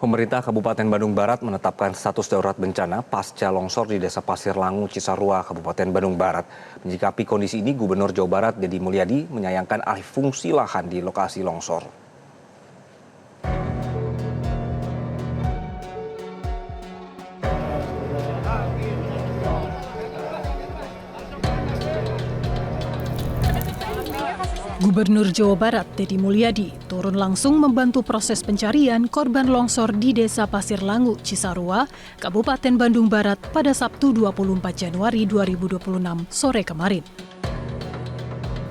Pemerintah Kabupaten Bandung Barat menetapkan status darurat bencana pasca longsor di Desa Pasir Langu, Cisarua, Kabupaten Bandung Barat. Menyikapi kondisi ini, Gubernur Jawa Barat Deddy Mulyadi menyayangkan alih fungsi lahan di lokasi longsor. Gubernur Jawa Barat Deddy Mulyadi turun langsung membantu proses pencarian korban longsor di Desa Pasir Langu, Cisarua, Kabupaten Bandung Barat pada Sabtu 24 Januari 2026 sore kemarin.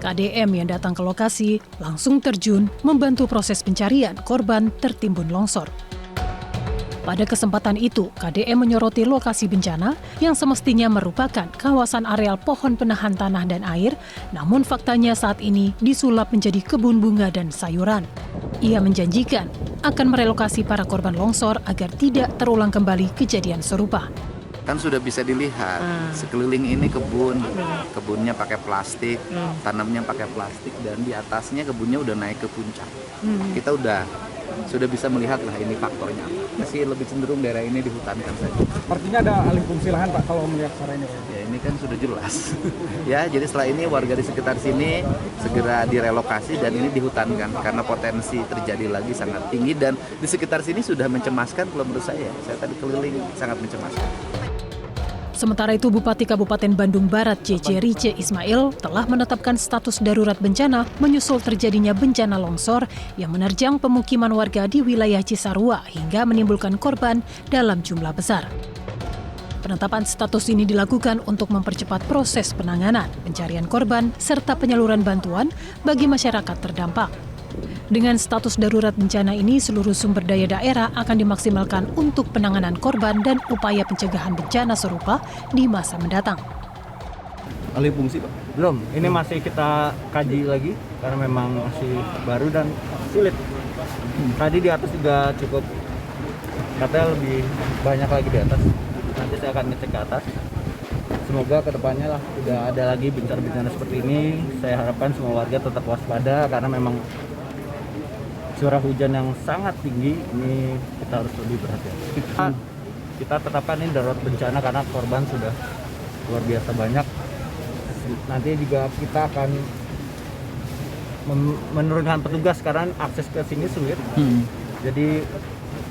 KDM yang datang ke lokasi langsung terjun membantu proses pencarian korban tertimbun longsor. Pada kesempatan itu, KDM menyoroti lokasi bencana yang semestinya merupakan kawasan areal pohon penahan tanah dan air, namun faktanya saat ini disulap menjadi kebun bunga dan sayuran. Ia menjanjikan akan merelokasi para korban longsor agar tidak terulang kembali kejadian serupa. Kan sudah bisa dilihat, sekeliling ini kebunnya pakai plastik, tanamnya pakai plastik, dan di atasnya kebunnya udah naik ke puncak. Kita sudah bisa melihat lah ini faktornya. Masih lebih cenderung daerah ini dihutankan saja. Artinya ada alih fungsi lahan Pak kalau melihat cara ini? Ya ini kan sudah jelas. Ya jadi setelah ini warga di sekitar sini segera direlokasi dan ini dihutankan karena potensi terjadi lagi sangat tinggi dan di sekitar sini sudah mencemaskan kalau menurut saya. Saya tadi keliling sangat mencemaskan. Sementara itu, Bupati Kabupaten Bandung Barat JJ Rice Ismail telah menetapkan status darurat bencana menyusul terjadinya bencana longsor yang menerjang pemukiman warga di wilayah Cisarua hingga menimbulkan korban dalam jumlah besar. Penetapan status ini dilakukan untuk mempercepat proses penanganan, pencarian korban, serta penyaluran bantuan bagi masyarakat terdampak. Dengan status darurat bencana ini, seluruh sumber daya daerah akan dimaksimalkan untuk penanganan korban dan upaya pencegahan bencana serupa di masa mendatang. Alih fungsi Pak? Belum, ini masih kita kaji lagi karena memang masih baru dan sulit. Tadi di atas juga cukup, katanya lebih banyak lagi di atas. Nanti saya akan ngecek ke atas. Semoga kedepannya lah tidak ada lagi bencana-bencana seperti ini. Saya harapkan semua warga tetap waspada karena memang curah hujan yang sangat tinggi, ini kita harus lebih berhati-hati. Kita tetapkan ini darurat bencana karena korban sudah luar biasa banyak. Nanti juga kita akan menurunkan petugas karena akses ke sini sulit. Jadi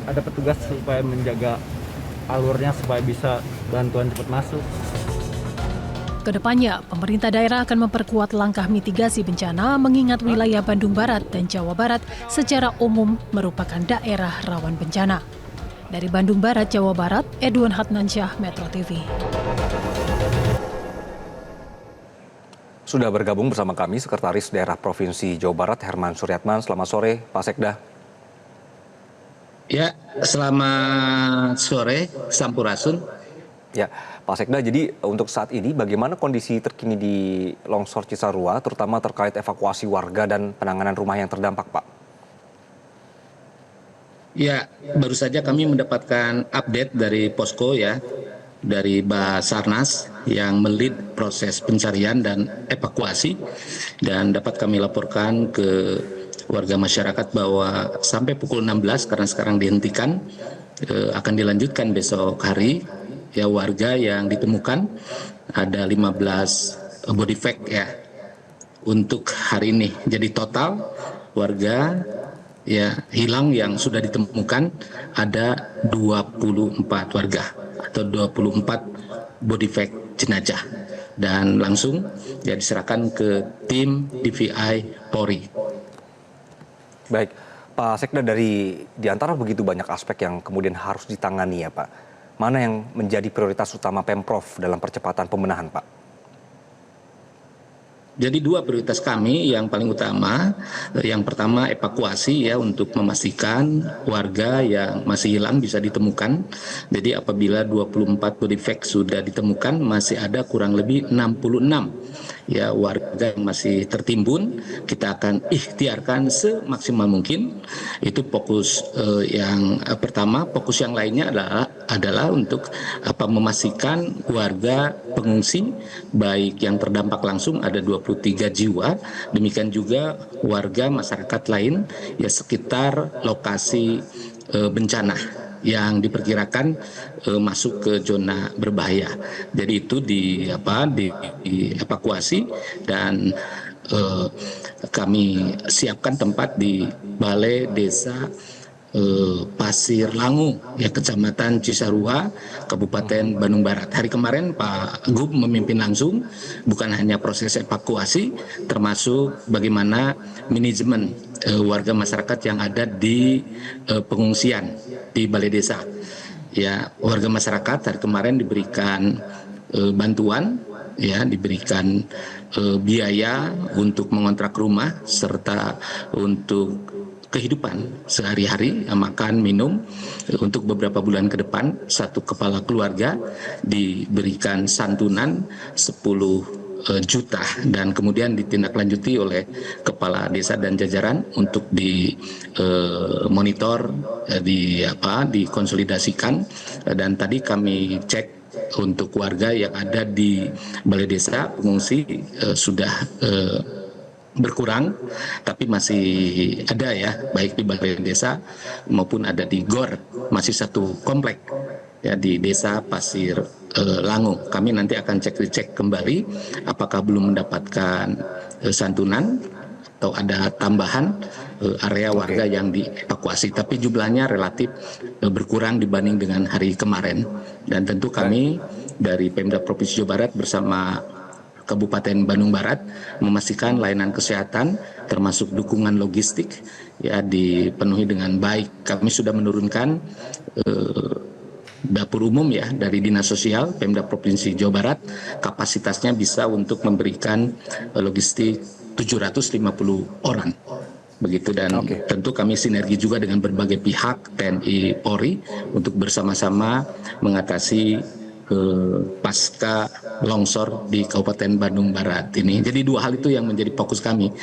ada petugas supaya menjaga alurnya supaya bisa bantuan cepat masuk. Kedepannya, pemerintah daerah akan memperkuat langkah mitigasi bencana mengingat wilayah Bandung Barat dan Jawa Barat secara umum merupakan daerah rawan bencana. Dari Bandung Barat, Jawa Barat, Edwin Hatnansyah, Metro TV. Sudah bergabung bersama kami Sekretaris Daerah Provinsi Jawa Barat Herman Suryatman. Selamat sore, Pak Sekda. Ya, selamat sore, Sampurasun. Ya, Pak Sekda, jadi untuk saat ini bagaimana kondisi terkini di longsor Cisarua, terutama terkait evakuasi warga dan penanganan rumah yang terdampak, Pak? Ya, baru saja kami mendapatkan update dari Posko ya, dari Basarnas yang melid proses pencarian dan evakuasi, dan dapat kami laporkan ke warga masyarakat bahwa sampai pukul 16 karena sekarang dihentikan, akan dilanjutkan besok hari. Ya, warga yang ditemukan ada 15 body fact ya untuk hari ini. Jadi total warga ya hilang yang sudah ditemukan ada 24 warga atau 24 body fact jenazah dan langsung ya diserahkan ke tim DVI Polri. Baik, Pak Sekda, di antara begitu banyak aspek yang kemudian harus ditangani ya Pak, mana yang menjadi prioritas utama Pemprov dalam percepatan pembenahan, Pak? Jadi dua prioritas kami yang paling utama, yang pertama evakuasi ya untuk memastikan warga yang masih hilang bisa ditemukan. Jadi apabila 24 body fact sudah ditemukan, masih ada kurang lebih 66 ya warga yang masih tertimbun, kita akan ikhtiarkan semaksimal mungkin. Itu fokus yang pertama. Fokus yang lainnya adalah untuk memastikan warga pengungsi baik yang terdampak langsung ada 23 jiwa, demikian juga warga masyarakat lain ya sekitar lokasi bencana yang diperkirakan masuk ke zona berbahaya. Jadi itu dievakuasi dan kami siapkan tempat di Balai Desa Pasir Langu, ya, Kecamatan Cisarua, Kabupaten Bandung Barat. Hari kemarin Pak Gub memimpin langsung, bukan hanya proses evakuasi, termasuk bagaimana manajemen warga masyarakat yang ada di pengungsian di Balai Desa. Ya, warga masyarakat hari kemarin diberikan bantuan, ya, diberikan biaya untuk mengontrak rumah serta untuk kehidupan sehari-hari, makan, minum untuk beberapa bulan ke depan. Satu kepala keluarga diberikan santunan 10 juta dan kemudian ditindaklanjuti oleh kepala desa dan jajaran untuk dimonitor, dikonsolidasikan, dan tadi kami cek untuk warga yang ada di balai desa pengungsi sudah berkurang, tapi masih ada, ya, baik di balai desa maupun ada di GOR, masih satu komplek, ya, di desa Pasir Langu. Kami nanti akan cek kembali apakah belum mendapatkan santunan atau ada tambahan area warga yang dievakuasi, tapi jumlahnya relatif berkurang dibanding dengan hari kemarin. Dan tentu kami dari Pemda Provinsi Jawa Barat bersama Kabupaten Bandung Barat memastikan layanan kesehatan termasuk dukungan logistik, ya, dipenuhi dengan baik. Kami sudah menurunkan dapur umum, ya, dari Dinas Sosial Pemda Provinsi Jawa Barat, kapasitasnya bisa untuk memberikan logistik 750 orang. Begitu, dan tentu kami sinergi juga dengan berbagai pihak TNI Polri untuk bersama-sama mengatasi pasca longsor di Kabupaten Bandung Barat ini. Jadi dua hal itu yang menjadi fokus kami.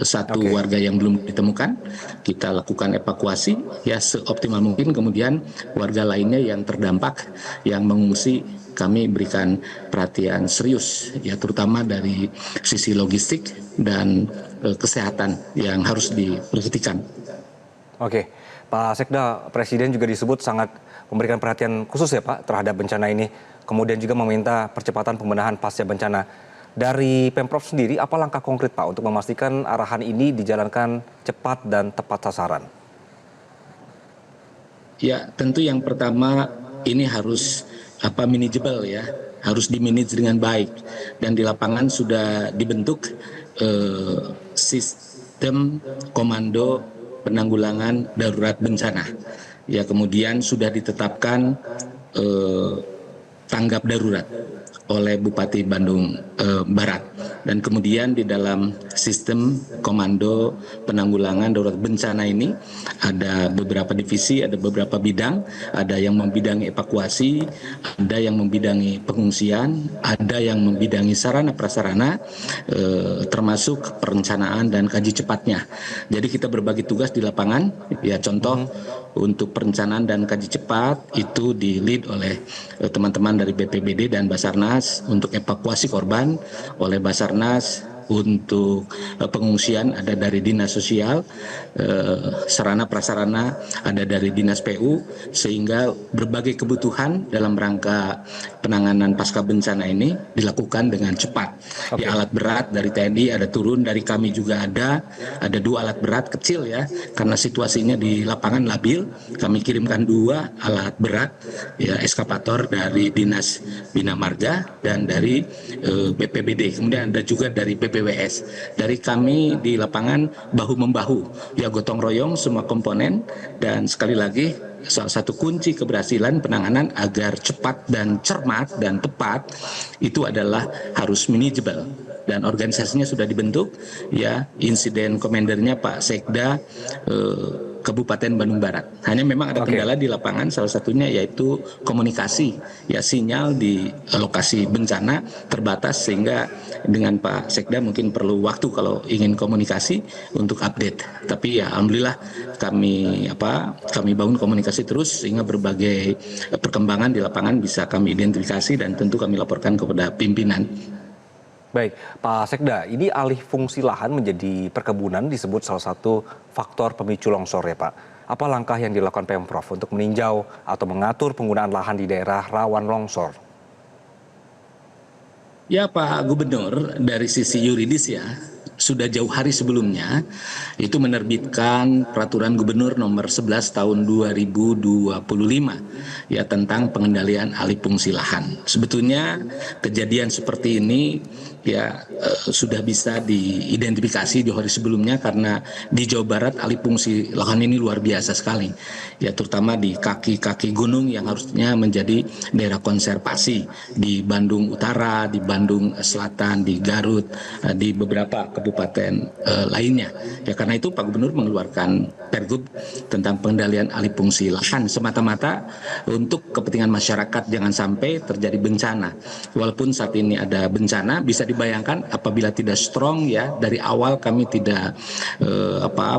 Satu, warga yang belum ditemukan, kita lakukan evakuasi, ya, seoptimal mungkin. Kemudian warga lainnya yang terdampak, yang mengungsi, kami berikan perhatian serius, ya, terutama dari sisi logistik dan kesehatan yang harus diperhatikan. Oke, Pak Sekda, Presiden juga disebut sangat memberikan perhatian khusus, ya, Pak, terhadap bencana ini. Kemudian juga meminta percepatan pembenahan pasca bencana. Dari Pemprov sendiri, apa langkah konkret, Pak, untuk memastikan arahan ini dijalankan cepat dan tepat sasaran? Ya, tentu yang pertama ini harus manageable, ya, harus dimanage dengan baik, dan di lapangan sudah dibentuk sistem komando penanggulangan darurat bencana, ya, kemudian sudah ditetapkan tanggap darurat oleh Bupati Bandung Barat, dan kemudian di dalam sistem komando penanggulangan darurat bencana ini ada beberapa divisi, ada beberapa bidang, ada yang membidangi evakuasi, ada yang membidangi pengungsian, ada yang membidangi sarana prasarana, termasuk perencanaan dan kaji cepatnya. Jadi kita berbagi tugas di lapangan, ya, contoh untuk perencanaan dan kaji cepat itu di-lead oleh teman-teman dari BPBD dan Basarnas, untuk evakuasi korban oleh Basarnas, untuk pengungsian ada dari Dinas Sosial, sarana prasarana ada dari Dinas PU, sehingga berbagai kebutuhan dalam rangka penanganan pasca bencana ini dilakukan dengan cepat. Ya, alat berat dari TNI ada turun, dari kami juga ada 2 alat berat kecil, ya, karena situasinya di lapangan labil, kami kirimkan 2 alat berat, ya, eskavator dari Dinas Bina Marga dan dari BPBD, kemudian ada juga dari BPWS. Dari kami di lapangan bahu-membahu, ya, gotong royong semua komponen, dan sekali lagi salah satu kunci keberhasilan penanganan agar cepat dan cermat dan tepat itu adalah harus manageable, dan organisasinya sudah dibentuk, ya, insiden komandernya Pak Sekda Kabupaten Bandung Barat. Hanya memang ada kendala di lapangan, salah satunya yaitu komunikasi, ya, sinyal di lokasi bencana terbatas, sehingga dengan Pak Sekda mungkin perlu waktu kalau ingin komunikasi untuk update. Tapi ya, alhamdulillah kami bangun komunikasi terus, sehingga berbagai perkembangan di lapangan bisa kami identifikasi dan tentu kami laporkan kepada pimpinan. Baik, Pak Sekda, ini alih fungsi lahan menjadi perkebunan disebut salah satu faktor pemicu longsor, ya, Pak. Apa langkah yang dilakukan Pemprov untuk meninjau atau mengatur penggunaan lahan di daerah rawan longsor? Ya Pak Gubernur, dari sisi yuridis ya, sudah jauh hari sebelumnya itu menerbitkan peraturan gubernur nomor 11 tahun 2025 ya tentang pengendalian alih fungsi lahan. Sebetulnya kejadian seperti ini ya sudah bisa diidentifikasi di hari sebelumnya karena di Jawa Barat alih fungsi lahan ini luar biasa sekali. Ya terutama di kaki-kaki gunung yang harusnya menjadi daerah konservasi di Bandung Utara, di Bandung Selatan, di Garut, di beberapa kabupaten lainnya. Ya karena itu Pak Gubernur mengeluarkan Pergub tentang pengendalian alih fungsi lahan semata-mata untuk kepentingan masyarakat, jangan sampai terjadi bencana. Walaupun saat ini ada bencana, bisa dibayangkan apabila tidak strong ya dari awal kami tidak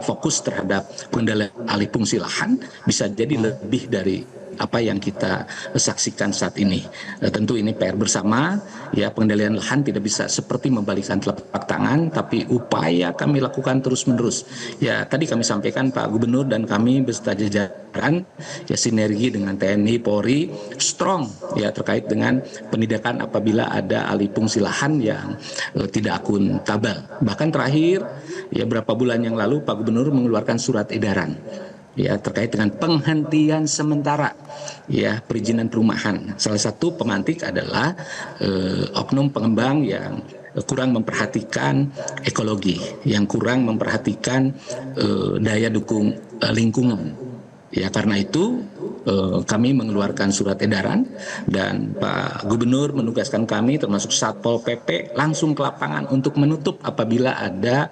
fokus terhadap pengendalian alih fungsi lahan, bisa jadi lebih dari apa yang kita saksikan saat ini. Tentu ini PR bersama, ya pengendalian lahan tidak bisa seperti membalikkan telapak tangan, tapi upaya kami lakukan terus-menerus. Ya tadi kami sampaikan Pak Gubernur dan kami beserta jajaran ya sinergi dengan TNI, Polri, strong ya terkait dengan penindakan apabila ada alih fungsi lahan yang tidak akuntabel. Bahkan terakhir ya beberapa bulan yang lalu Pak Gubernur mengeluarkan surat edaran ya terkait dengan penghentian sementara ya perizinan perumahan. Salah satu pemantik adalah oknum pengembang yang kurang memperhatikan ekologi, yang kurang memperhatikan daya dukung lingkungan. Ya karena itu kami mengeluarkan surat edaran dan Pak Gubernur menugaskan kami termasuk Satpol PP langsung ke lapangan untuk menutup apabila ada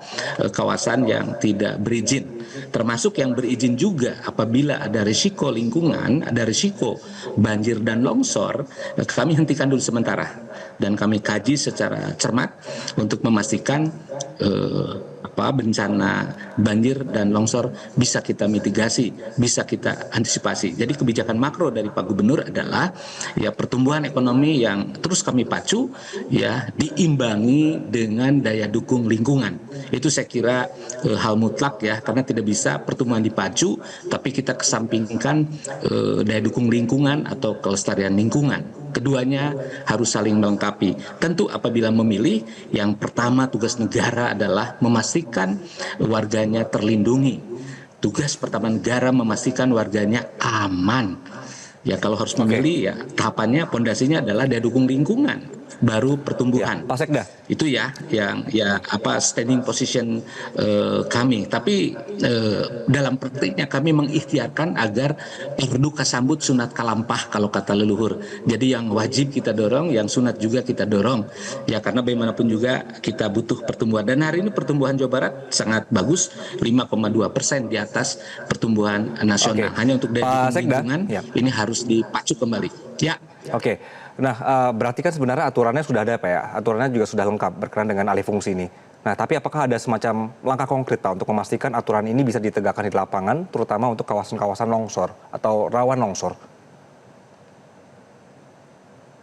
kawasan yang tidak berizin. Termasuk yang berizin juga apabila ada risiko lingkungan, ada risiko banjir dan longsor, kami hentikan dulu sementara dan kami kaji secara cermat untuk memastikan bencana banjir dan longsor bisa kita mitigasi, bisa kita antisipasi. Jadi kebijakan makro dari Pak Gubernur adalah ya pertumbuhan ekonomi yang terus kami pacu ya diimbangi dengan daya dukung lingkungan. Itu saya kira hal mutlak ya karena tidak bisa pertumbuhan dipacu tapi kita kesampingkan daya dukung lingkungan atau kelestarian lingkungan. Keduanya harus saling melengkapi. Tentu apabila memilih, yang pertama tugas negara adalah memastikan warganya terlindungi. Tugas pertama negara memastikan warganya aman. Ya kalau harus memilih ya tahapannya pondasinya adalah daya dukung lingkungan, baru pertumbuhan. Ya, Pak Sekda. Itu ya yang standing position kami. Tapi dalam praktiknya kami mengikhtiarkan agar perdu kasambut sunat kalampah kalau kata leluhur. Jadi yang wajib kita dorong, yang sunat juga kita dorong. Ya karena bagaimanapun juga kita butuh pertumbuhan. Dan hari ini pertumbuhan Jawa Barat sangat bagus, 5,2% di atas pertumbuhan nasional. Hanya untuk daya dukung lingkungan ini harus dipacu kembali. Ya. Oke. Nah, berarti kan sebenarnya aturannya sudah ada Pak ya, aturannya juga sudah lengkap berkenaan dengan alih fungsi ini. Nah, tapi apakah ada semacam langkah konkret Pak untuk memastikan aturan ini bisa ditegakkan di lapangan, terutama untuk kawasan-kawasan longsor atau rawan longsor?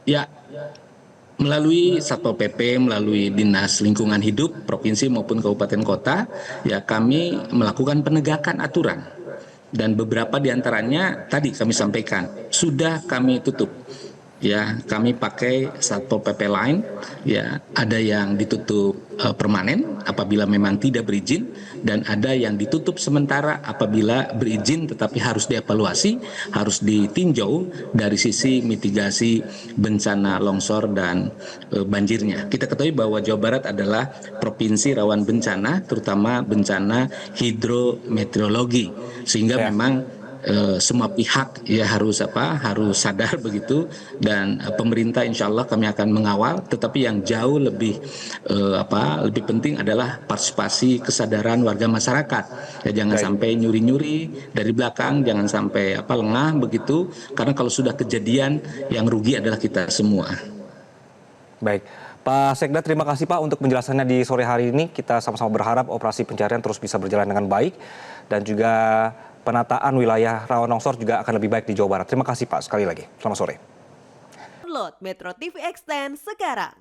Ya, melalui Satpol PP, melalui Dinas Lingkungan Hidup, Provinsi maupun Kabupaten Kota, ya kami melakukan penegakan aturan. Dan beberapa diantaranya tadi kami sampaikan, sudah kami tutup. Ya, kami pakai Satpol PP lain, ya ada yang ditutup permanen apabila memang tidak berizin dan ada yang ditutup sementara apabila berizin tetapi harus dievaluasi, harus ditinjau dari sisi mitigasi bencana longsor dan banjirnya. Kita ketahui bahwa Jawa Barat adalah provinsi rawan bencana, terutama bencana hidrometeorologi, sehingga memang semua pihak ya harus sadar begitu dan pemerintah insya Allah kami akan mengawal, tetapi yang jauh lebih lebih penting adalah partisipasi kesadaran warga masyarakat ya, jangan sampai nyuri-nyuri dari belakang, jangan sampai lengah begitu, karena kalau sudah kejadian yang rugi adalah kita semua. Baik, Pak Sekda, terima kasih Pak untuk penjelasannya di sore hari ini. Kita sama-sama berharap operasi pencarian terus bisa berjalan dengan baik dan juga penataan wilayah rawan longsor juga akan lebih baik di Jawa Barat. Terima kasih Pak sekali lagi. Selamat sore. Download Metro TV Extend sekarang.